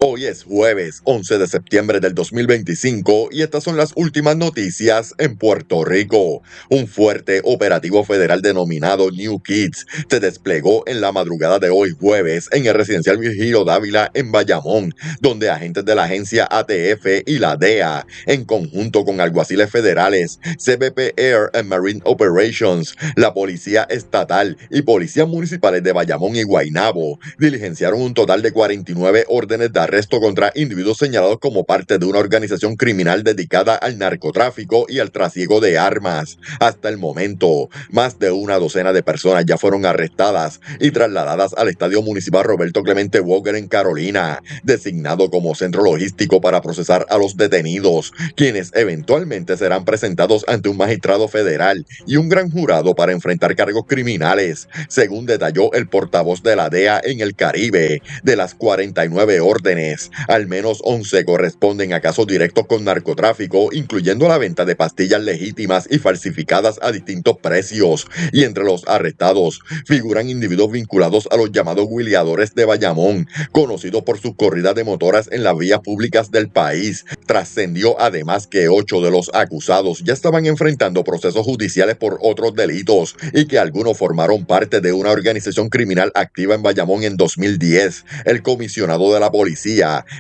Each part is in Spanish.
Hoy es jueves 11 de septiembre del 2025 y estas son las últimas noticias en Puerto Rico. Un fuerte operativo federal denominado New Kids se desplegó en la madrugada de hoy jueves en el residencial Virgilio Dávila en Bayamón, donde agentes de la agencia ATF y la DEA, en conjunto con alguaciles federales, CBP Air and Marine Operations, la Policía Estatal y policías municipales de Bayamón y Guaynabo, diligenciaron un total de 49 órdenes de arresto contra individuos señalados como parte de una organización criminal dedicada al narcotráfico y al trasiego de armas. Hasta el momento, más de una docena de personas ya fueron arrestadas y trasladadas al Estadio Municipal Roberto Clemente Walker en Carolina, designado como centro logístico para procesar a los detenidos, quienes eventualmente serán presentados ante un magistrado federal y un gran jurado para enfrentar cargos criminales, según detalló el portavoz de la DEA en el Caribe. De las 49 órdenes, al menos 11 corresponden a casos directos con narcotráfico, incluyendo la venta de pastillas legítimas y falsificadas a distintos precios, y entre los arrestados figuran individuos vinculados a los llamados huileadores de Bayamón, conocidos por sus corridas de motoras en las vías públicas del país. Trascendió además que 8 de los acusados ya estaban enfrentando procesos judiciales por otros delitos y que algunos formaron parte de una organización criminal activa en Bayamón en 2010. El comisionado de la policía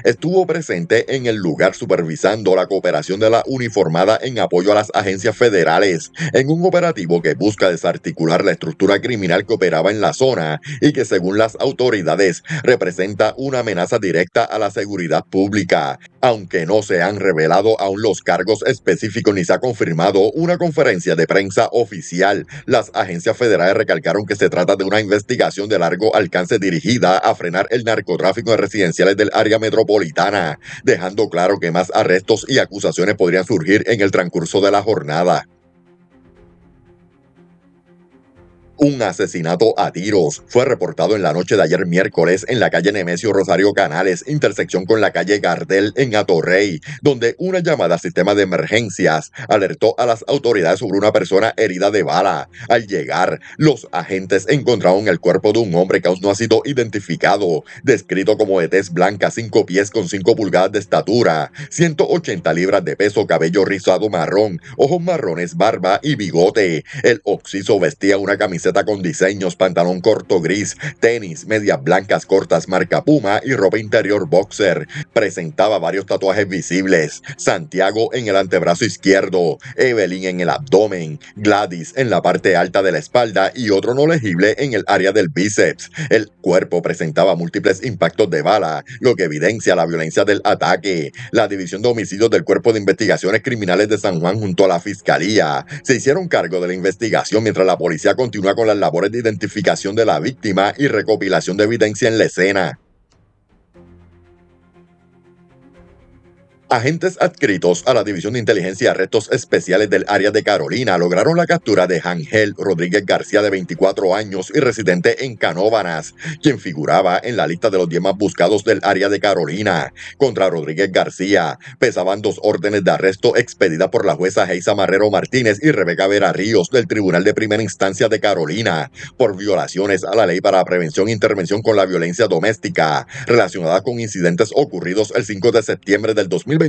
estuvo presente en el lugar supervisando la cooperación de la uniformada en apoyo a las agencias federales, en un operativo que busca desarticular la estructura criminal que operaba en la zona y que, según las autoridades, representa una amenaza directa a la seguridad pública. Aunque no se han revelado aún los cargos específicos ni se ha confirmado una conferencia de prensa oficial, las agencias federales recalcaron que se trata de una investigación de largo alcance dirigida a frenar el narcotráfico en residenciales del área metropolitana, dejando claro que más arrestos y acusaciones podrían surgir en el transcurso de la jornada. Un asesinato a tiros fue reportado en la noche de ayer miércoles en la calle Nemesio Rosario Canales, intersección con la calle Gardel en Atorrey, donde una llamada al sistema de emergencias alertó a las autoridades sobre una persona herida de bala. Al llegar, los agentes encontraron el cuerpo de un hombre que aún no ha sido identificado, descrito como de tez blanca, 5 pies con 5 pulgadas de estatura, 180 libras de peso, cabello rizado marrón, ojos marrones, barba y bigote. El occiso vestía una camiseta con diseños, pantalón corto gris, tenis, medias blancas cortas marca Puma y ropa interior boxer. Presentaba varios tatuajes visibles: Santiago en el antebrazo izquierdo, Evelyn en el abdomen, Gladys en la parte alta de la espalda y otro no legible en el área del bíceps. El cuerpo presentaba múltiples impactos de bala, lo que evidencia la violencia del ataque. La División de Homicidios del Cuerpo de Investigaciones Criminales de San Juan junto a la Fiscalía se hicieron cargo de la investigación mientras la policía continúa con las labores de identificación de la víctima y recopilación de evidencia en la escena. Agentes adscritos a la División de Inteligencia y Arrestos Especiales del área de Carolina lograron la captura de Ángel Rodríguez García, de 24 años y residente en Canóvanas, quien figuraba en la lista de los 10 más buscados del área de Carolina. Contra Rodríguez García pesaban 2 órdenes de arresto expedidas por la jueza Geisa Marrero Martínez y Rebeca Vera Ríos del Tribunal de Primera Instancia de Carolina por violaciones a la Ley para la Prevención e Intervención con la Violencia Doméstica, relacionada con incidentes ocurridos el 5 de septiembre del 2024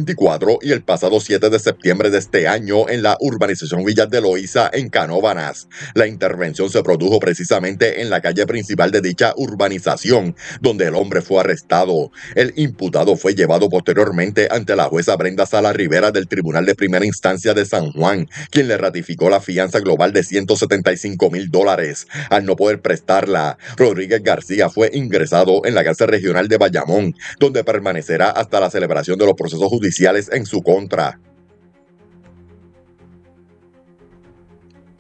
y el pasado 7 de septiembre de este año en la urbanización Villas de Loíza en Canóvanas. La intervención se produjo precisamente en la calle principal de dicha urbanización, donde el hombre fue arrestado. El imputado fue llevado posteriormente ante la jueza Brenda Sala Rivera del Tribunal de Primera Instancia de San Juan, quien le ratificó la fianza global de $175,000. Al no poder prestarla, Rodríguez García fue ingresado en la cárcel regional de Bayamón, donde permanecerá hasta la celebración de los procesos judiciales en su contra.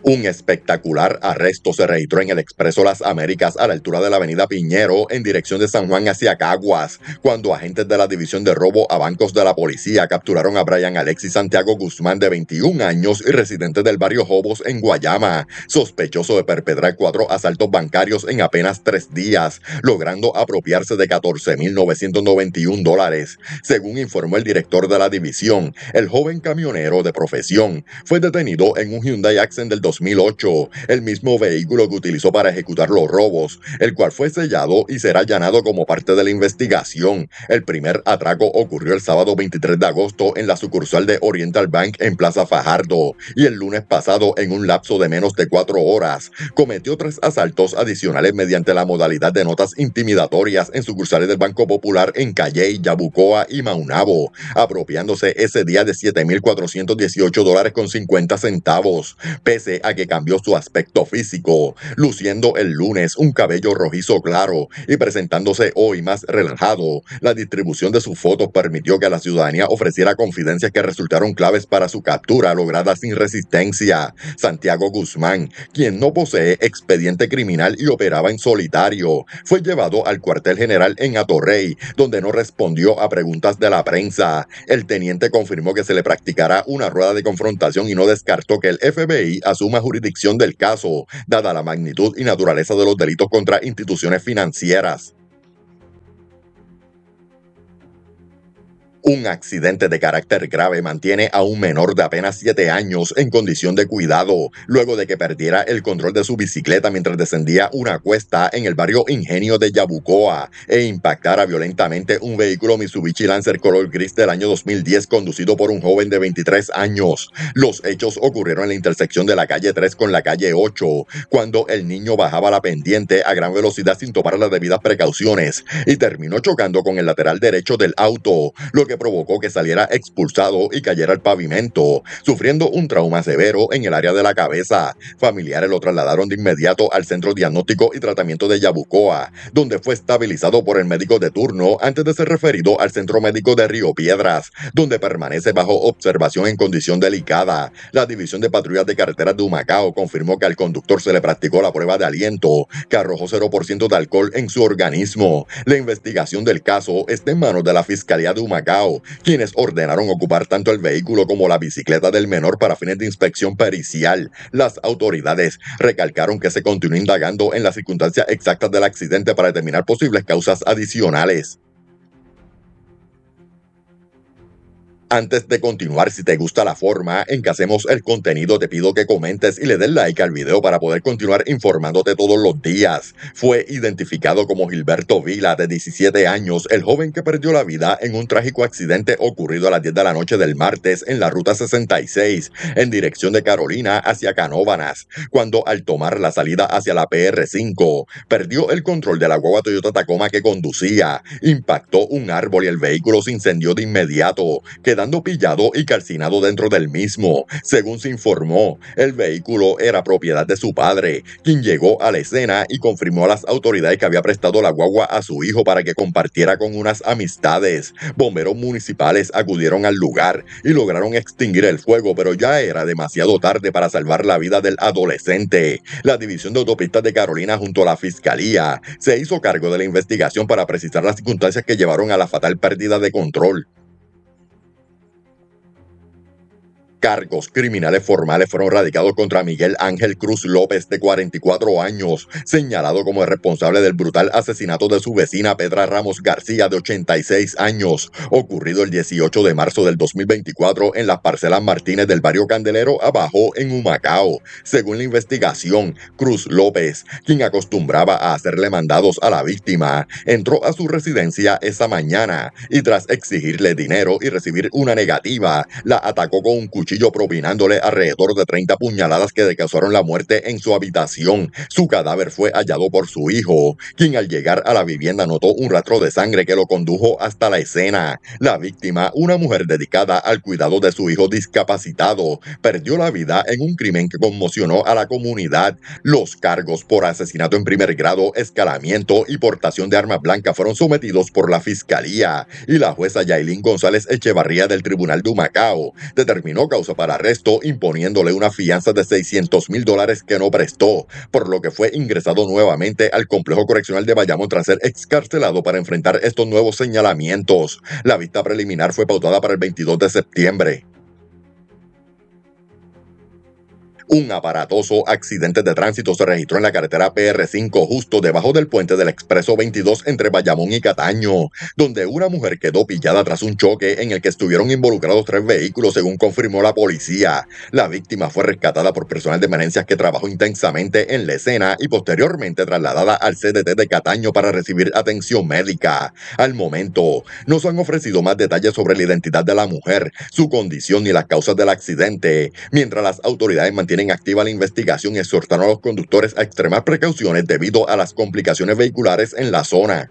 Un espectacular arresto se registró en el Expreso Las Américas a la altura de la avenida Piñero en dirección de San Juan hacia Caguas, cuando agentes de la División de Robo a Bancos de la Policía capturaron a Brian Alexis Santiago Guzmán, de 21 años y residente del barrio Jobos en Guayama, sospechoso de perpetrar 4 asaltos bancarios en apenas 3 días, logrando apropiarse de $14,991. Según informó el director de la división, el joven camionero de profesión fue detenido en un Hyundai Accent del 2008, el mismo vehículo que utilizó para ejecutar los robos, el cual fue sellado y será allanado como parte de la investigación. El primer atraco ocurrió el sábado 23 de agosto en la sucursal de Oriental Bank en Plaza Fajardo, y el lunes pasado, en un lapso de menos de 4 horas, cometió 3 asaltos adicionales mediante la modalidad de notas intimidatorias en sucursales del Banco Popular en Calley, Yabucoa y Maunabo, apropiándose ese día de $7,418.50, pese a que cambió su aspecto físico, luciendo el lunes un cabello rojizo claro y presentándose hoy más relajado. La distribución de sus fotos permitió que la ciudadanía ofreciera confidencias que resultaron claves para su captura, lograda sin resistencia. Santiago Guzmán, quien no posee expediente criminal y operaba en solitario, fue llevado al cuartel general en Atorrey, donde no respondió a preguntas de la prensa. El teniente confirmó que se le practicará una rueda de confrontación y no descartó que el FBI asuma jurisdicción del caso, dada la magnitud y naturaleza de los delitos contra instituciones financieras. Un accidente de carácter grave mantiene a un menor de apenas 7 años en condición de cuidado, luego de que perdiera el control de su bicicleta mientras descendía una cuesta en el barrio Ingenio de Yabucoa e impactara violentamente un vehículo Mitsubishi Lancer color gris del año 2010 conducido por un joven de 23 años. Los hechos ocurrieron en la intersección de la calle 3 con la calle 8, cuando el niño bajaba la pendiente a gran velocidad sin tomar las debidas precauciones y terminó chocando con el lateral derecho del auto, lo que provocó que saliera expulsado y cayera al pavimento, sufriendo un trauma severo en el área de la cabeza. Familiares lo trasladaron de inmediato al Centro Diagnóstico y Tratamiento de Yabucoa, donde fue estabilizado por el médico de turno antes de ser referido al Centro Médico de Río Piedras, donde permanece bajo observación en condición delicada. La División de Patrullas de Carreteras de Humacao confirmó que al conductor se le practicó la prueba de aliento, que arrojó 0% de alcohol en su organismo. La investigación del caso está en manos de la Fiscalía de Humacao, quienes ordenaron ocupar tanto el vehículo como la bicicleta del menor para fines de inspección pericial. Las autoridades recalcaron que se continúa indagando en las circunstancias exactas del accidente para determinar posibles causas adicionales. Antes de continuar, si te gusta la forma en que hacemos el contenido, te pido que comentes y le des like al video para poder continuar informándote todos los días. Fue identificado como Gilberto Vila, de 17 años, el joven que perdió la vida en un trágico accidente ocurrido a las 10 de la noche del martes en la ruta 66, en dirección de Carolina hacia Canóvanas, cuando al tomar la salida hacia la PR5, perdió el control de la guagua Toyota Tacoma que conducía, impactó un árbol y el vehículo se incendió de inmediato, quedando pillado y calcinado dentro del mismo. Según se informó, el vehículo era propiedad de su padre, quien llegó a la escena y confirmó a las autoridades que había prestado la guagua a su hijo para que compartiera con unas amistades. Bomberos municipales acudieron al lugar y lograron extinguir el fuego, pero ya era demasiado tarde para salvar la vida del adolescente. La División de Autopistas de Carolina junto a la Fiscalía se hizo cargo de la investigación para precisar las circunstancias que llevaron a la fatal pérdida de control. Cargos criminales formales fueron radicados contra Miguel Ángel Cruz López, de 44 años, señalado como el responsable del brutal asesinato de su vecina Pedra Ramos García, de 86 años, ocurrido el 18 de marzo del 2024 en las parcelas Martínez del barrio Candelero Abajo, en Humacao. Según la investigación, Cruz López, quien acostumbraba a hacerle mandados a la víctima, entró a su residencia esa mañana y, tras exigirle dinero y recibir una negativa, la atacó con un cuchillo, propinándole alrededor de 30 puñaladas que le causaron la muerte en su habitación. Su cadáver fue hallado por su hijo, quien al llegar a la vivienda notó un rastro de sangre que lo condujo hasta la escena. La víctima, una mujer dedicada al cuidado de su hijo discapacitado, perdió la vida en un crimen que conmocionó a la comunidad. Los cargos por asesinato en primer grado, escalamiento y portación de armas blancas fueron sometidos por la Fiscalía, y la jueza Yailin González Echevarría del Tribunal de Humacao determinó causa para arresto, imponiéndole una fianza de $600,000 que no prestó, por lo que fue ingresado nuevamente al complejo correccional de Bayamón tras ser excarcelado para enfrentar estos nuevos señalamientos. La vista preliminar fue pautada para el 22 de septiembre. Un aparatoso accidente de tránsito se registró en la carretera PR5 justo debajo del puente del Expreso 22 entre Bayamón y Cataño, donde una mujer quedó pillada tras un choque en el que estuvieron involucrados 3 vehículos, según confirmó la policía. La víctima fue rescatada por personal de emergencias que trabajó intensamente en la escena y posteriormente trasladada al CDT de Cataño para recibir atención médica. Al momento, no se han ofrecido más detalles sobre la identidad de la mujer, su condición ni las causas del accidente, mientras las autoridades mantienen activa la investigación y exhortaron a los conductores a extremar precauciones debido a las complicaciones vehiculares en la zona.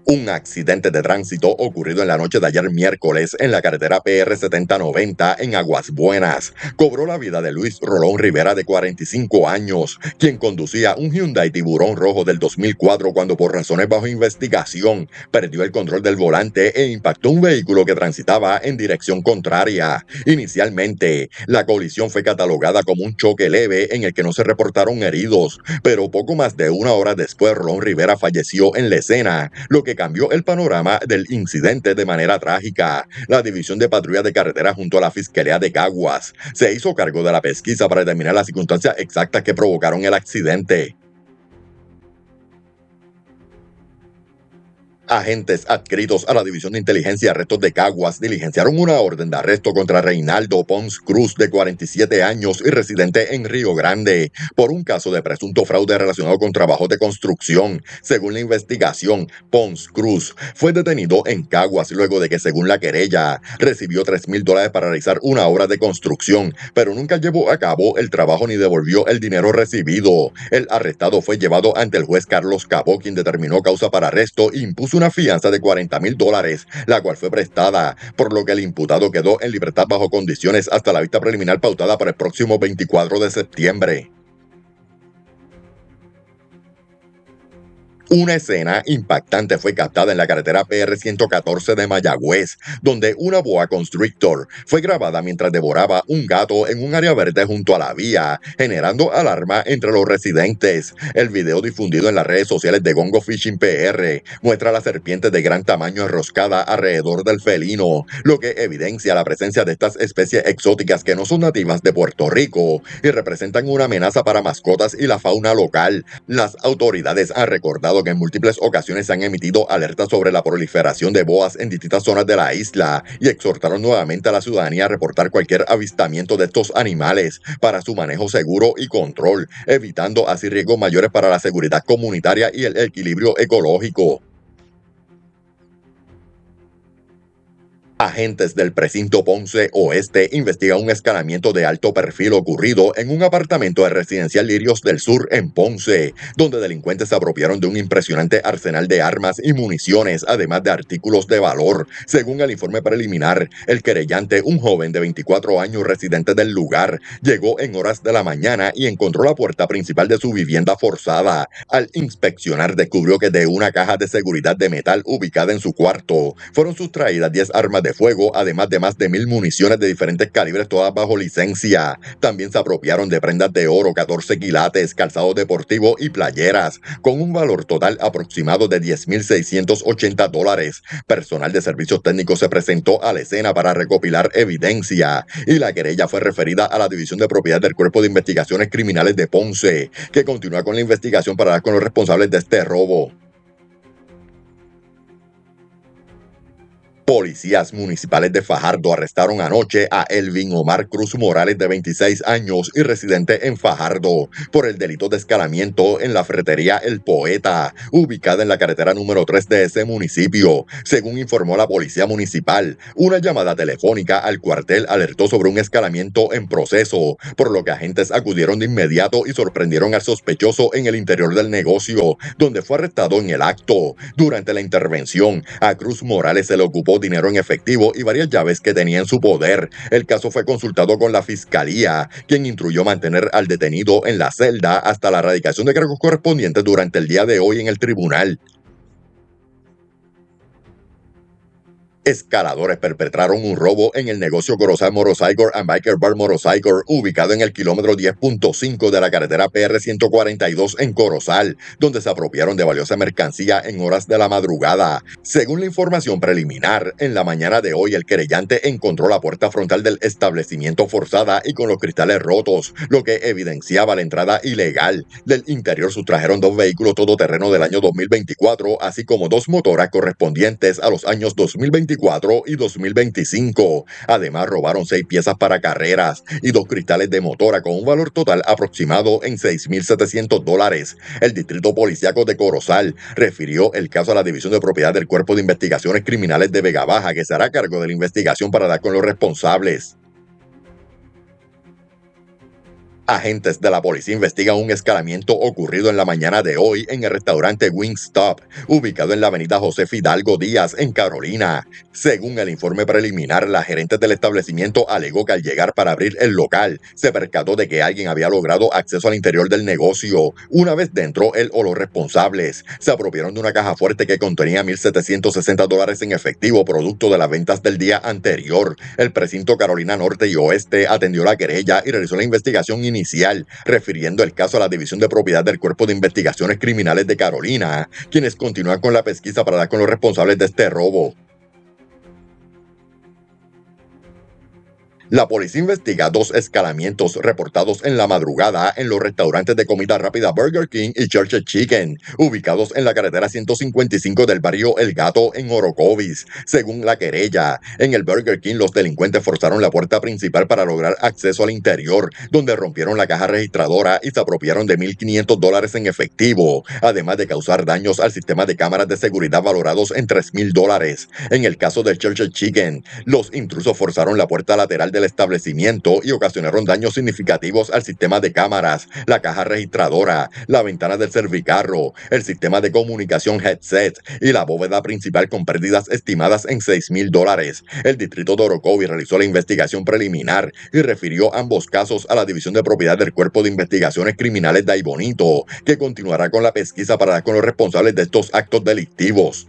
Un accidente de tránsito ocurrido en la noche de ayer miércoles en la carretera PR 7090 en Aguas Buenas cobró la vida de Luis Rolón Rivera, de 45 años, quien conducía un Hyundai Tiburón rojo del 2004 cuando, por razones bajo investigación, perdió el control del volante e impactó un vehículo que transitaba en dirección contraria. Inicialmente, la colisión fue catalogada como un choque leve en el que no se reportaron heridos, pero poco más de una hora después Rolón Rivera falleció en la escena, lo que cambió el panorama del incidente de manera trágica. La División de Patrulla de Carretera junto a la Fiscalía de Caguas se hizo cargo de la pesquisa para determinar las circunstancias exactas que provocaron el accidente. Agentes adscritos a la División de Inteligencia y Arrestos de Caguas diligenciaron una orden de arresto contra Reinaldo Pons Cruz, de 47 años y residente en Río Grande, por un caso de presunto fraude relacionado con trabajos de construcción. Según la investigación, Pons Cruz fue detenido en Caguas luego de que, según la querella, recibió $3,000 para realizar una obra de construcción, pero nunca llevó a cabo el trabajo ni devolvió el dinero recibido. El arrestado fue llevado ante el juez Carlos Cabó, quien determinó causa para arresto e impuso una fianza de $40,000, la cual fue prestada, por lo que el imputado quedó en libertad bajo condiciones hasta la vista preliminar pautada para el próximo 24 de septiembre. Una escena impactante fue captada en la carretera PR 114 de Mayagüez, donde una boa constrictor fue grabada mientras devoraba un gato en un área verde junto a la vía, generando alarma entre los residentes. El video, difundido en las redes sociales de Gongo Fishing PR, muestra a la serpiente de gran tamaño enroscada alrededor del felino, lo que evidencia la presencia de estas especies exóticas que no son nativas de Puerto Rico y representan una amenaza para mascotas y la fauna local. Las autoridades han recordado que en múltiples ocasiones se han emitido alertas sobre la proliferación de boas en distintas zonas de la isla y exhortaron nuevamente a la ciudadanía a reportar cualquier avistamiento de estos animales para su manejo seguro y control, evitando así riesgos mayores para la seguridad comunitaria y el equilibrio ecológico. Agentes del precinto Ponce Oeste investigan un escalamiento de alto perfil ocurrido en un apartamento de residencial Lirios del Sur en Ponce, donde delincuentes se apropiaron de un impresionante arsenal de armas y municiones, además de artículos de valor. Según el informe preliminar, el querellante, un joven de 24 años residente del lugar, llegó en horas de la mañana y encontró la puerta principal de su vivienda forzada. Al inspeccionar, descubrió que de una caja de seguridad de metal ubicada en su cuarto fueron sustraídas 10 armas de fuego, además de más de 1,000 municiones de diferentes calibres, todas bajo licencia. También se apropiaron de prendas de oro, 14 quilates, calzado deportivo y playeras, con un valor total aproximado de $10,680. Personal de servicios técnicos se presentó a la escena para recopilar evidencia y la querella fue referida a la División de Propiedad del Cuerpo de Investigaciones Criminales de Ponce, que continúa con la investigación para dar con los responsables de este robo. Policías municipales de Fajardo arrestaron anoche a Elvin Omar Cruz Morales, de 26 años y residente en Fajardo, por el delito de escalamiento en la ferretería El Poeta, ubicada en la carretera número 3 de ese municipio. Según informó la policía municipal, una llamada telefónica al cuartel alertó sobre un escalamiento en proceso, por lo que agentes acudieron de inmediato y sorprendieron al sospechoso en el interior del negocio, donde fue arrestado en el acto. Durante la intervención, a Cruz Morales se le ocupó dinero en efectivo y varias llaves que tenía en su poder. El caso fue consultado con la fiscalía, quien instruyó mantener al detenido en la celda hasta la erradicación de cargos correspondientes durante el día de hoy en el tribunal. Escaladores perpetraron un robo en el negocio Corozal Motorcycle and Biker Bar Motorcycle, ubicado en el kilómetro 10.5 de la carretera PR 142 en Corozal, donde se apropiaron de valiosa mercancía en horas de la madrugada. Según la información preliminar, en la mañana de hoy el querellante encontró la puerta frontal del establecimiento forzada y con los cristales rotos, lo que evidenciaba la entrada ilegal. Del interior sustrajeron dos vehículos todoterreno del año 2024, así como dos motoras correspondientes a los años 2024 y 2025. Además, robaron 6 piezas para carreras y 2 cristales de motora con un valor total aproximado en $6,700. El Distrito Policíaco de Corozal refirió el caso a la División de Propiedad del Cuerpo de Investigaciones Criminales de Vega Baja, que se hará cargo de la investigación para dar con los responsables. Agentes de la policía investigan un escalamiento ocurrido en la mañana de hoy en el restaurante Wingstop, ubicado en la avenida José Fidalgo Díaz, en Carolina. Según el informe preliminar, la gerente del establecimiento alegó que al llegar para abrir el local, se percató de que alguien había logrado acceso al interior del negocio. Una vez dentro, él o los responsables se apropiaron de una caja fuerte que contenía $1,760 en efectivo, producto de las ventas del día anterior. El precinto Carolina Norte y Oeste atendió la querella y realizó la investigación inicial, refiriendo el caso a la División de Propiedad del Cuerpo de Investigaciones Criminales de Carolina, quienes continúan con la pesquisa para dar con los responsables de este robo. La policía investiga 2 escalamientos reportados en la madrugada en los restaurantes de comida rápida Burger King y Church's Chicken, ubicados en la carretera 155 del barrio El Gato en Orocovis. Según la querella, en el Burger King los delincuentes forzaron la puerta principal para lograr acceso al interior, donde rompieron la caja registradora y se apropiaron de $1,500 en efectivo, además de causar daños al sistema de cámaras de seguridad valorados en $3,000. En el caso de Church's Chicken, los intrusos forzaron la puerta lateral del establecimiento y ocasionaron daños significativos al sistema de cámaras, la caja registradora, la ventana del servicarro, el sistema de comunicación headset y la bóveda principal, con pérdidas estimadas en $6,000. El distrito de Orocovis realizó la investigación preliminar y refirió ambos casos a la División de Propiedad del Cuerpo de Investigaciones Criminales de Aibonito, que continuará con la pesquisa para dar con los responsables de estos actos delictivos.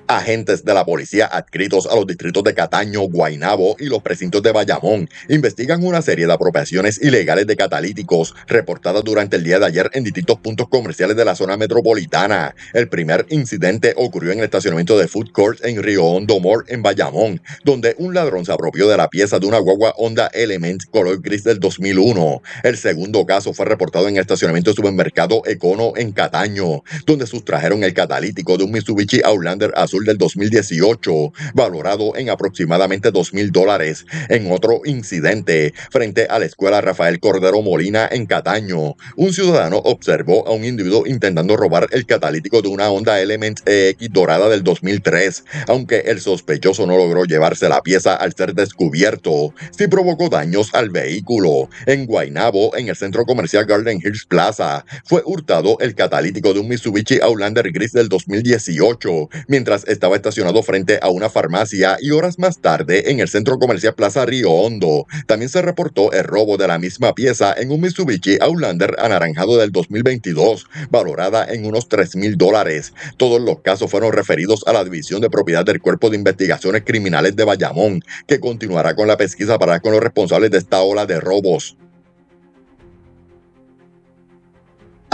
Agentes de la policía adscritos a los distritos de Cataño, Guaynabo y los precintos de Bayamón investigan una serie de apropiaciones ilegales de catalíticos reportadas durante el día de ayer en distintos puntos comerciales de la zona metropolitana. El primer incidente ocurrió en el estacionamiento de Food Court en Río Hondo Mall en Bayamón, donde un ladrón se apropió de la pieza de una guagua Honda Element color gris del 2001. El segundo caso fue reportado en el estacionamiento de supermercado Econo en Cataño, donde sustrajeron el catalítico de un Mitsubishi Outlander azul del 2018, valorado en aproximadamente $2,000. En otro incidente, frente a la escuela Rafael Cordero Molina en Cataño, un ciudadano observó a un individuo intentando robar el catalítico de una Honda Element EX dorada del 2003, aunque el sospechoso no logró llevarse la pieza al ser descubierto, sí provocó daños al vehículo. En Guaynabo, en el centro comercial Garden Hills Plaza, fue hurtado el catalítico de un Mitsubishi Outlander gris del 2018, mientras estaba estacionado frente a una farmacia, y horas más tarde en el centro comercial Plaza Río Hondo también se reportó el robo de la misma pieza en un Mitsubishi Outlander anaranjado del 2022, valorada en unos $3,000. Todos los casos fueron referidos a la División de Propiedad del Cuerpo de Investigaciones Criminales de Bayamón, que continuará con la pesquisa para dar con los responsables de esta ola de robos.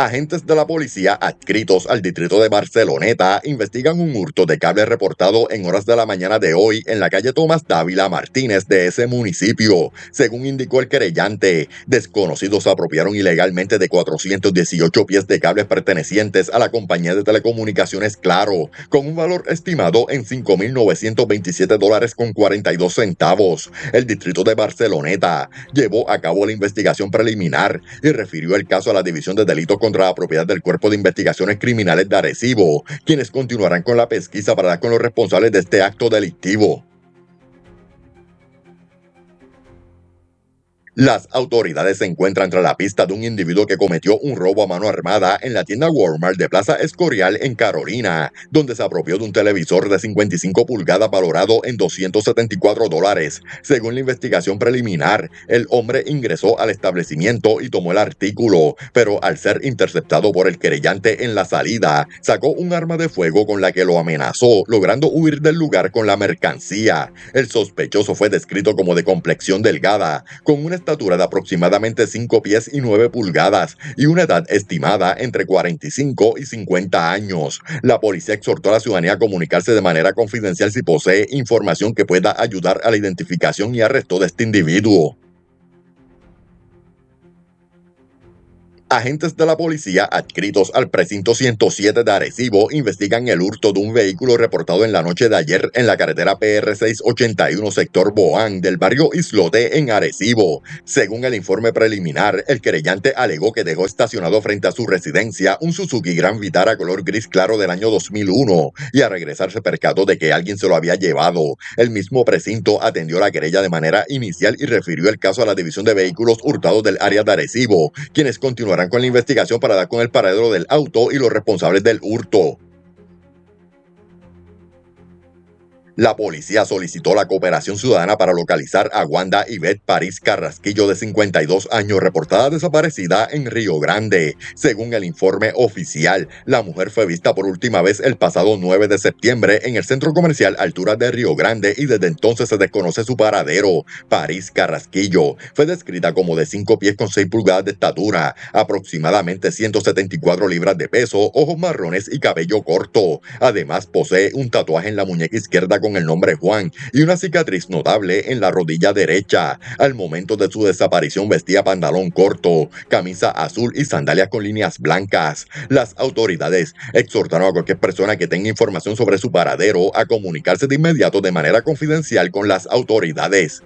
Agentes de la policía adscritos al distrito de Barceloneta investigan un hurto de cable reportado en horas de la mañana de hoy en la calle Tomás Dávila Martínez de ese municipio. Según indicó el querellante, desconocidos se apropiaron ilegalmente de 418 pies de cables pertenecientes a la compañía de telecomunicaciones Claro, con un valor estimado en $5,927.42. El distrito de Barceloneta llevó a cabo la investigación preliminar y refirió el caso a la División de Delitos contra la Propiedad del Cuerpo de Investigaciones Criminales de Arecibo, quienes continuarán con la pesquisa para dar con los responsables de este acto delictivo. Las autoridades se encuentran tras la pista de un individuo que cometió un robo a mano armada en la tienda Walmart de Plaza Escorial en Carolina, donde se apropió de un televisor de 55 pulgadas valorado en $274. Según la investigación preliminar, el hombre ingresó al establecimiento y tomó el artículo, pero al ser interceptado por el querellante en la salida, sacó un arma de fuego con la que lo amenazó, logrando huir del lugar con la mercancía. El sospechoso fue descrito como de complexión delgada, con una estatura de aproximadamente 5 pies y 9 pulgadas y una edad estimada entre 45 y 50 años. La policía exhortó a la ciudadanía a comunicarse de manera confidencial si posee información que pueda ayudar a la identificación y arresto de este individuo. Agentes de la policía adscritos al precinto 107 de Arecibo investigan el hurto de un vehículo reportado en la noche de ayer en la carretera PR 681 sector Boán del barrio Islote en Arecibo. Según el informe preliminar, el querellante alegó que dejó estacionado frente a su residencia un Suzuki Gran Vitara color gris claro del año 2001 y al regresar se percató de que alguien se lo había llevado. El mismo precinto atendió la querella de manera inicial y refirió el caso a la División de Vehículos Hurtados del área de Arecibo, quienes continuarán con la investigación para dar con el paradero del auto y los responsables del hurto. La policía solicitó la cooperación ciudadana para localizar a Wanda Ivette París Carrasquillo, de 52 años, reportada desaparecida en Río Grande. Según el informe oficial, la mujer fue vista por última vez el pasado 9 de septiembre en el centro comercial Alturas de Río Grande y desde entonces se desconoce su paradero. París Carrasquillo fue descrita como de 5 pies con 6 pulgadas de estatura, aproximadamente 174 libras de peso, ojos marrones y cabello corto. Además, posee un tatuaje en la muñeca izquierda con el nombre Juan y una cicatriz notable en la rodilla derecha. Al momento de su desaparición vestía pantalón corto, camisa azul y sandalias con líneas blancas. Las autoridades exhortaron a cualquier persona que tenga información sobre su paradero a comunicarse de inmediato de manera confidencial con las autoridades.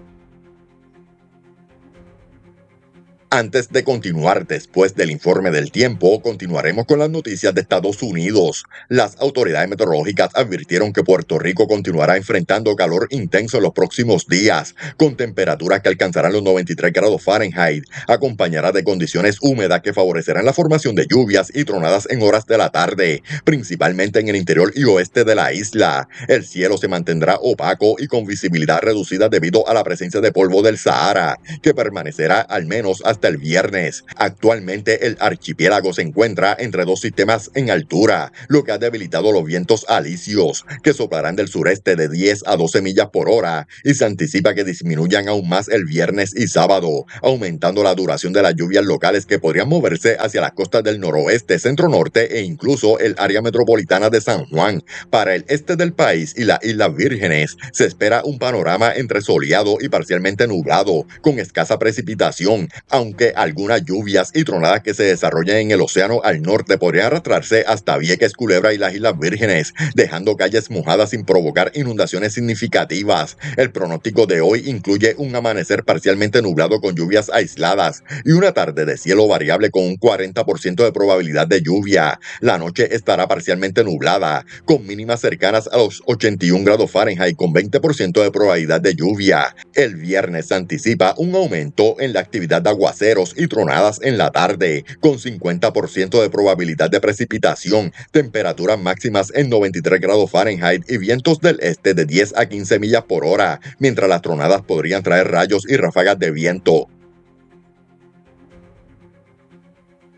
Antes de continuar después del informe del tiempo, continuaremos con las noticias de Estados Unidos. Las autoridades meteorológicas advirtieron que Puerto Rico continuará enfrentando calor intenso en los próximos días, con temperaturas que alcanzarán los 93 grados Fahrenheit, acompañará de condiciones húmedas que favorecerán la formación de lluvias y tronadas en horas de la tarde, principalmente en el interior y oeste de la isla. El cielo se mantendrá opaco y con visibilidad reducida debido a la presencia de polvo del Sahara, que permanecerá al menos hasta el viernes. Actualmente el archipiélago se encuentra entre dos sistemas en altura, lo que ha debilitado los vientos alisios, que soplarán del sureste de 10 a 12 millas por hora, y se anticipa que disminuyan aún más el viernes y sábado, aumentando la duración de las lluvias locales que podrían moverse hacia las costas del noroeste, centro-norte e incluso el área metropolitana de San Juan. Para el este del país y las Islas Vírgenes se espera un panorama entre soleado y parcialmente nublado, con escasa precipitación, aunque algunas lluvias y tronadas que se desarrollen en el océano al norte podrían arrastrarse hasta Vieques, Culebra y las Islas Vírgenes, dejando calles mojadas sin provocar inundaciones significativas. El pronóstico de hoy incluye un amanecer parcialmente nublado con lluvias aisladas y una tarde de cielo variable con un 40% de probabilidad de lluvia. La noche estará parcialmente nublada, con mínimas cercanas a los 81 grados Fahrenheit con 20% de probabilidad de lluvia. El viernes se anticipa un aumento en la actividad de aguaceros y tronadas en la tarde, con 50% de probabilidad de precipitación, temperaturas máximas en 93 grados Fahrenheit y vientos del este de 10 a 15 millas por hora, mientras las tronadas podrían traer rayos y ráfagas de viento.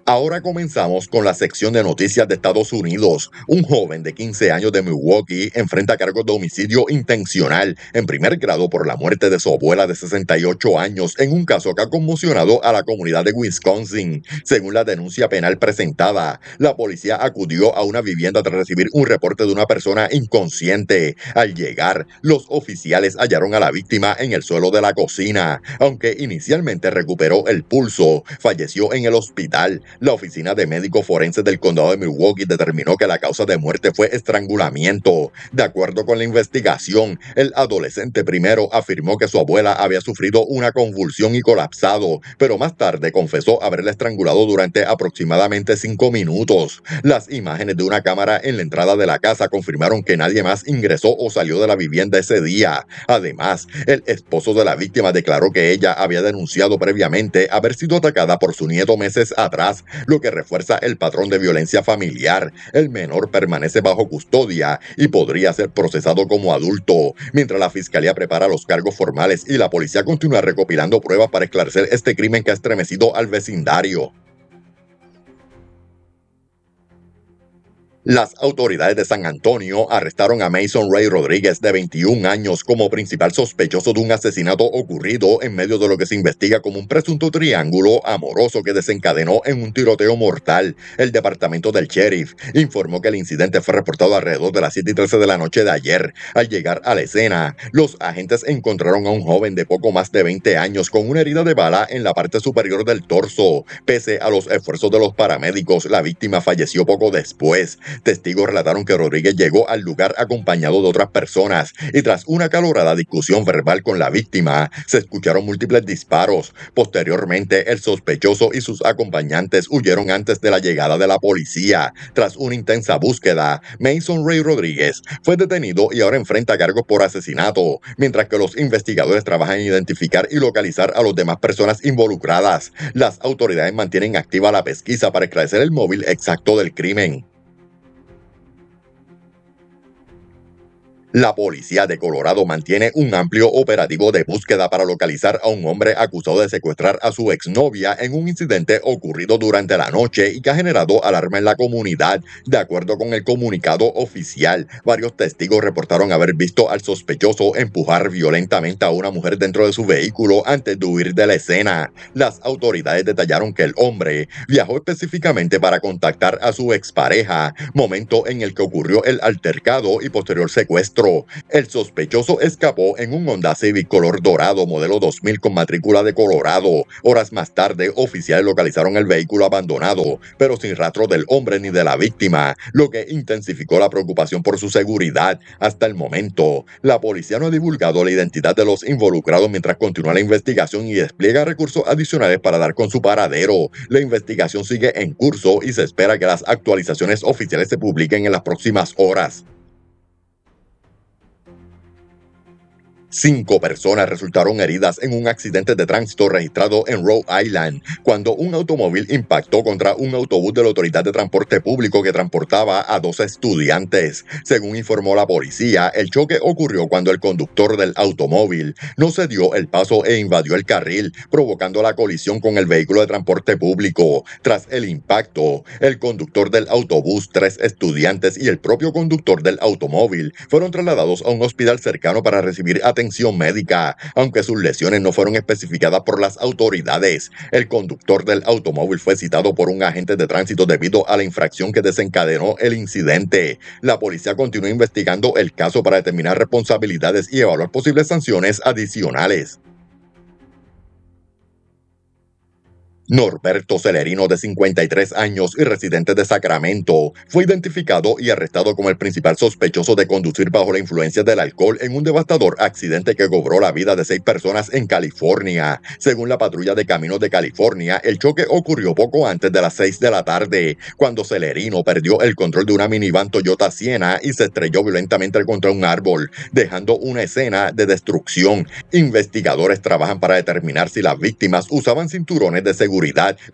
Ahora comenzamos con la sección de noticias de Estados Unidos. Un joven de 15 años de Milwaukee enfrenta cargos de homicidio intencional en primer grado por la muerte de su abuela de 68 años en un caso que ha conmocionado a la comunidad de Wisconsin. Según la denuncia penal presentada, la policía acudió a una vivienda tras recibir un reporte de una persona inconsciente. Al llegar, los oficiales hallaron a la víctima en el suelo de la cocina. Aunque inicialmente recuperó el pulso, falleció en el hospital. La oficina de médicos forenses del condado de Milwaukee determinó que la causa de muerte fue estrangulamiento. De acuerdo con la investigación, el adolescente primero afirmó que su abuela había sufrido una convulsión y colapsado, pero más tarde confesó haberla estrangulado durante aproximadamente 5 minutos. Las imágenes de una cámara en la entrada de la casa confirmaron que nadie más ingresó o salió de la vivienda ese día. Además, el esposo de la víctima declaró que ella había denunciado previamente haber sido atacada por su nieto meses atrás, lo que refuerza el patrón de violencia familiar. El menor permanece bajo custodia y podría ser procesado como adulto, mientras la fiscalía prepara los cargos formales y la policía continúa recopilando pruebas para esclarecer este crimen que ha estremecido al vecindario. Las autoridades de San Antonio arrestaron a Mason Ray Rodríguez, de 21 años, como principal sospechoso de un asesinato ocurrido en medio de lo que se investiga como un presunto triángulo amoroso que desencadenó en un tiroteo mortal. El departamento del sheriff informó que el incidente fue reportado alrededor de las 7:13 de la noche de ayer. Al llegar a la escena, los agentes encontraron a un joven de poco más de 20 años con una herida de bala en la parte superior del torso. Pese a los esfuerzos de los paramédicos, la víctima falleció poco después. Testigos relataron que Rodríguez llegó al lugar acompañado de otras personas y tras una acalorada discusión verbal con la víctima, se escucharon múltiples disparos. Posteriormente, el sospechoso y sus acompañantes huyeron antes de la llegada de la policía. Tras una intensa búsqueda, Mason Ray Rodríguez fue detenido y ahora enfrenta cargos por asesinato, mientras que los investigadores trabajan en identificar y localizar a las demás personas involucradas. Las autoridades mantienen activa la pesquisa para esclarecer el móvil exacto del crimen. La policía de Colorado mantiene un amplio operativo de búsqueda para localizar a un hombre acusado de secuestrar a su exnovia en un incidente ocurrido durante la noche y que ha generado alarma en la comunidad. De acuerdo con el comunicado oficial, varios testigos reportaron haber visto al sospechoso empujar violentamente a una mujer dentro de su vehículo antes de huir de la escena. Las autoridades detallaron que el hombre viajó específicamente para contactar a su expareja, momento en el que ocurrió el altercado y posterior secuestro. El sospechoso escapó en un Honda Civic color dorado modelo 2000 con matrícula de Colorado. Horas más tarde, oficiales localizaron el vehículo abandonado, pero sin rastro del hombre ni de la víctima, lo que intensificó la preocupación por su seguridad. Hasta el momento, la policía no ha divulgado la identidad de los involucrados mientras continúa la investigación y despliega recursos adicionales para dar con su paradero. La investigación sigue en curso y se espera que las actualizaciones oficiales se publiquen en las próximas horas. 5 personas resultaron heridas en un accidente de tránsito registrado en Rhode Island, cuando un automóvil impactó contra un autobús de la Autoridad de Transporte Público que transportaba a 2 estudiantes. Según informó la policía, el choque ocurrió cuando el conductor del automóvil no se dio el paso e invadió el carril, provocando la colisión con el vehículo de transporte público. Tras el impacto, el conductor del autobús, 3 estudiantes y el propio conductor del automóvil fueron trasladados a un hospital cercano para recibir atención médica, aunque sus lesiones no fueron especificadas por las autoridades. El conductor del automóvil fue citado por un agente de tránsito debido a la infracción que desencadenó el incidente. La policía continúa investigando el caso para determinar responsabilidades y evaluar posibles sanciones adicionales. Norberto Celerino, de 53 años y residente de Sacramento, fue identificado y arrestado como el principal sospechoso de conducir bajo la influencia del alcohol en un devastador accidente que cobró la vida de 6 personas en California. Según la patrulla de caminos de California, el choque ocurrió poco antes de las 6 de la tarde, cuando Celerino perdió el control de una minivan Toyota Siena y se estrelló violentamente contra un árbol, dejando una escena de destrucción. Investigadores trabajan para determinar si las víctimas usaban cinturones de seguridad,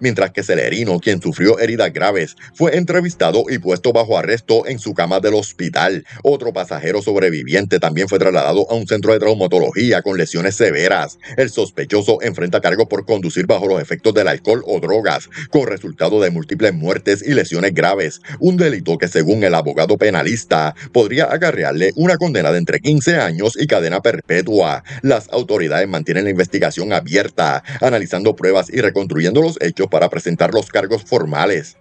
mientras que Celerino, quien sufrió heridas graves, fue entrevistado y puesto bajo arresto en su cama del hospital. Otro pasajero sobreviviente también fue trasladado a un centro de traumatología con lesiones severas. El sospechoso enfrenta cargos por conducir bajo los efectos del alcohol o drogas, con resultado de múltiples muertes y lesiones graves, un delito que, según el abogado penalista, podría acarrearle una condena de entre 15 años y cadena perpetua. Las autoridades mantienen la investigación abierta, analizando pruebas y reconstruyendo los hechos para presentar los cargos formales.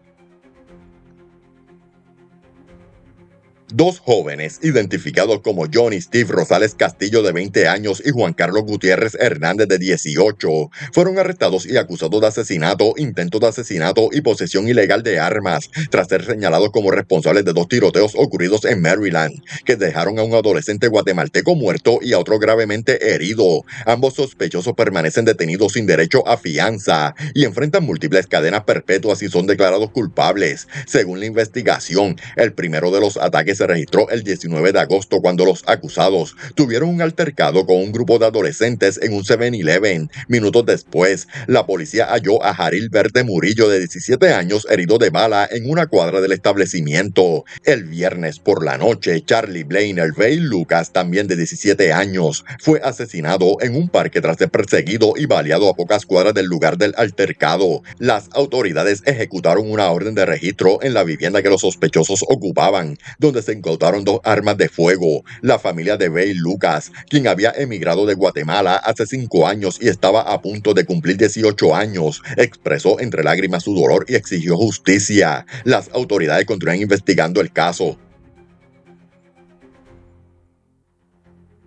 Dos jóvenes, identificados como Johnny Steve Rosales Castillo de 20 años y Juan Carlos Gutiérrez Hernández de 18, fueron arrestados y acusados de asesinato, intento de asesinato y posesión ilegal de armas, tras ser señalados como responsables de dos tiroteos ocurridos en Maryland, que dejaron a un adolescente guatemalteco muerto y a otro gravemente herido. Ambos sospechosos permanecen detenidos sin derecho a fianza y enfrentan múltiples cadenas perpetuas y son declarados culpables. Según la investigación, el primero de los ataques se registró el 19 de agosto cuando los acusados tuvieron un altercado con un grupo de adolescentes en un 7-Eleven. Minutos después, la policía halló a Jaril Verde Murillo de 17 años herido de bala en una cuadra del establecimiento. El viernes por la noche, Charlie Blainer Ray Lucas, también de 17 años, fue asesinado en un parque tras ser perseguido y baleado a pocas cuadras del lugar del altercado. Las autoridades ejecutaron una orden de registro en la vivienda que los sospechosos ocupaban, donde se incautaron dos armas de fuego. La familia de Ray Lucas, quien había emigrado de Guatemala hace 5 años y estaba a punto de cumplir 18 años, expresó entre lágrimas su dolor y exigió justicia. Las autoridades continúan investigando el caso.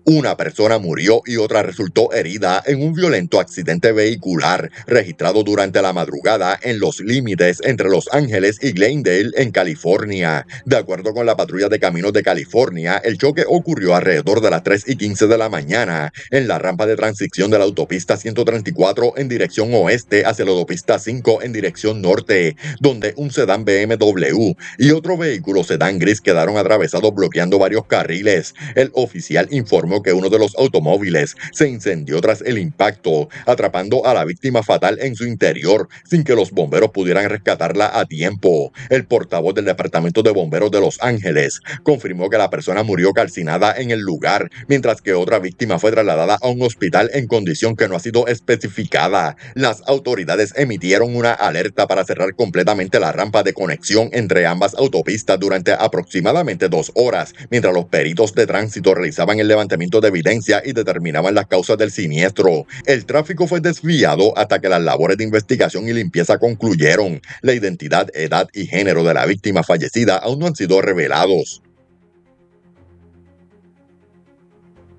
Una persona murió y otra resultó herida en un violento accidente vehicular registrado durante la madrugada en los límites entre Los Ángeles y Glendale, en California. De acuerdo con la Patrulla de Caminos de California, el choque ocurrió alrededor de las 3:15 de la mañana en la rampa de transición de la autopista 134 en dirección oeste hacia la autopista 5 en dirección norte, donde un sedán BMW y otro vehículo sedán gris quedaron atravesados bloqueando varios carriles. El oficial informó que uno de los automóviles se incendió tras el impacto, atrapando a la víctima fatal en su interior, sin que los bomberos pudieran rescatarla a tiempo. El portavoz del Departamento de Bomberos de Los Ángeles confirmó que la persona murió calcinada en el lugar, mientras que otra víctima fue trasladada a un hospital en condición que no ha sido especificada. Las autoridades emitieron una alerta para cerrar completamente la rampa de conexión entre ambas autopistas durante aproximadamente 2 horas, mientras los peritos de tránsito realizaban el levantamiento de evidencia y determinaban las causas del siniestro. El tráfico fue desviado hasta que las labores de investigación y limpieza concluyeron. La identidad, edad y género de la víctima fallecida aún no han sido revelados.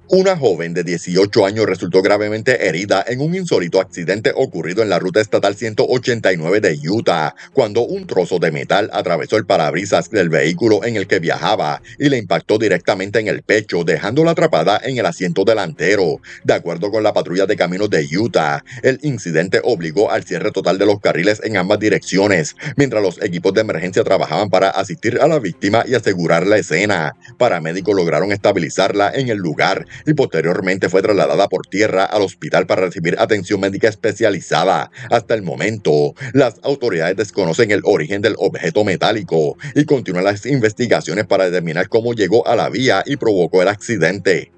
Una joven de 18 años resultó gravemente herida en un insólito accidente ocurrido en la ruta estatal 189 de Utah, cuando un trozo de metal atravesó el parabrisas del vehículo en el que viajaba y le impactó directamente en el pecho, dejándola atrapada en el asiento delantero. De acuerdo con la Patrulla de Caminos de Utah, el incidente obligó al cierre total de los carriles en ambas direcciones, mientras los equipos de emergencia trabajaban para asistir a la víctima y asegurar la escena. Paramédicos lograron estabilizarla en el lugar y posteriormente fue trasladada por tierra al hospital para recibir atención médica especializada. Hasta el momento, las autoridades desconocen el origen del objeto metálico y continúan las investigaciones para determinar cómo llegó a la vía y provocó el accidente.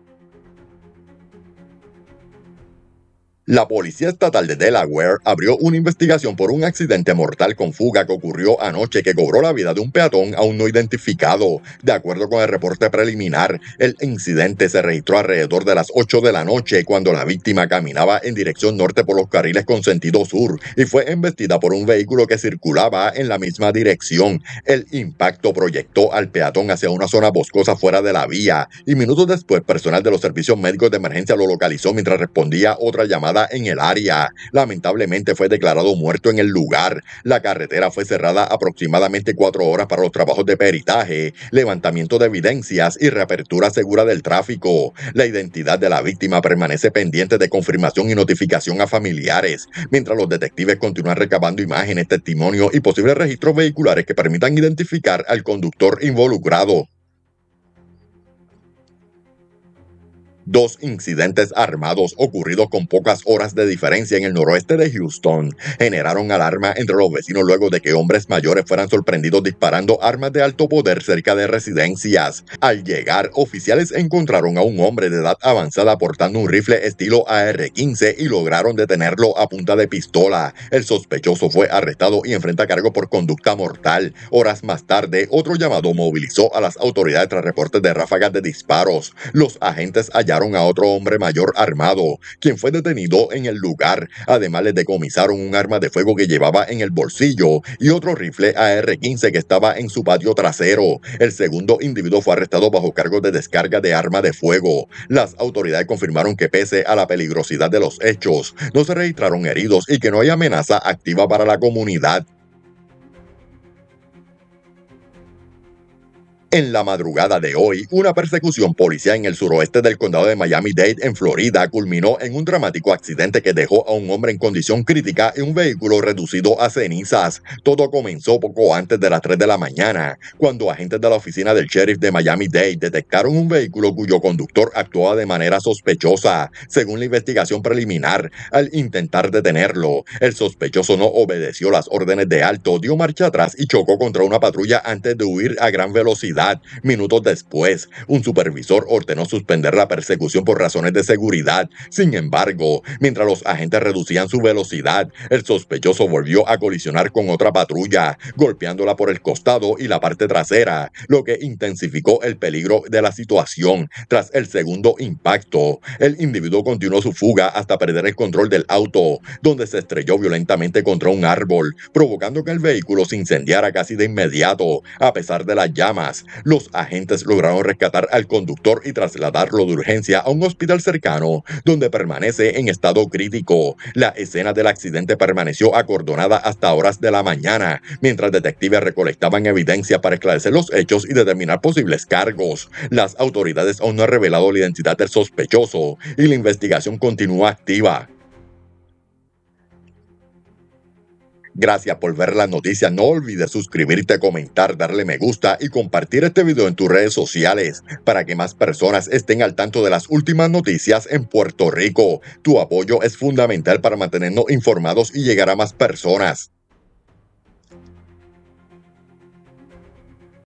La Policía Estatal de Delaware abrió una investigación por un accidente mortal con fuga que ocurrió anoche que cobró la vida de un peatón aún no identificado. De acuerdo con el reporte preliminar, el incidente se registró alrededor de las 8 de la noche cuando la víctima caminaba en dirección norte por los carriles con sentido sur y fue embestida por un vehículo que circulaba en la misma dirección. El impacto proyectó al peatón hacia una zona boscosa fuera de la vía y minutos después personal de los servicios médicos de emergencia lo localizó mientras respondía otra llamada en el área. Lamentablemente fue declarado muerto en el lugar. La carretera fue cerrada aproximadamente 4 horas para los trabajos de peritaje, levantamiento de evidencias y reapertura segura del tráfico. La identidad de la víctima permanece pendiente de confirmación y notificación a familiares, mientras los detectives continúan recabando imágenes, testimonios y posibles registros vehiculares que permitan identificar al conductor involucrado. Dos incidentes armados ocurridos con pocas horas de diferencia en el noroeste de Houston generaron alarma entre los vecinos luego de que hombres mayores fueran sorprendidos disparando armas de alto poder cerca de residencias. Al llegar, oficiales encontraron a un hombre de edad avanzada portando un rifle estilo AR-15 y lograron detenerlo a punta de pistola. El sospechoso fue arrestado y enfrenta cargo por conducta mortal. Horas más tarde, otro llamado movilizó a las autoridades tras reportes de ráfagas de disparos. Los agentes hallaron hallaron a otro hombre mayor armado, quien fue detenido en el lugar. Además, les decomisaron un arma de fuego que llevaba en el bolsillo y otro rifle AR-15 que estaba en su patio trasero. El segundo individuo fue arrestado bajo cargos de descarga de arma de fuego. Las autoridades confirmaron que pese a la peligrosidad de los hechos, no se registraron heridos y que no hay amenaza activa para la comunidad. En la madrugada de hoy, una persecución policial en el suroeste del condado de Miami-Dade, en Florida, culminó en un dramático accidente que dejó a un hombre en condición crítica y un vehículo reducido a cenizas. Todo comenzó poco antes de las 3 de la mañana, cuando agentes de la oficina del sheriff de Miami-Dade detectaron un vehículo cuyo conductor actuaba de manera sospechosa. Según la investigación preliminar, al intentar detenerlo, el sospechoso no obedeció las órdenes de alto, dio marcha atrás y chocó contra una patrulla antes de huir a gran velocidad. Minutos después, un supervisor ordenó suspender la persecución por razones de seguridad. Sin embargo, mientras los agentes reducían su velocidad, el sospechoso volvió a colisionar con otra patrulla, golpeándola por el costado y la parte trasera, lo que intensificó el peligro de la situación. Tras el segundo impacto, el individuo continuó su fuga hasta perder el control del auto, donde se estrelló violentamente contra un árbol, provocando que el vehículo se incendiara casi de inmediato. A pesar de las llamas, los agentes lograron rescatar al conductor y trasladarlo de urgencia a un hospital cercano, donde permanece en estado crítico. La escena del accidente permaneció acordonada hasta horas de la mañana, mientras detectives recolectaban evidencia para esclarecer los hechos y determinar posibles cargos. Las autoridades aún no han revelado la identidad del sospechoso y la investigación continúa activa. Gracias por ver las noticias. No olvides suscribirte, comentar, darle me gusta y compartir este video en tus redes sociales para que más personas estén al tanto de las últimas noticias en Puerto Rico. Tu apoyo es fundamental para mantenernos informados y llegar a más personas.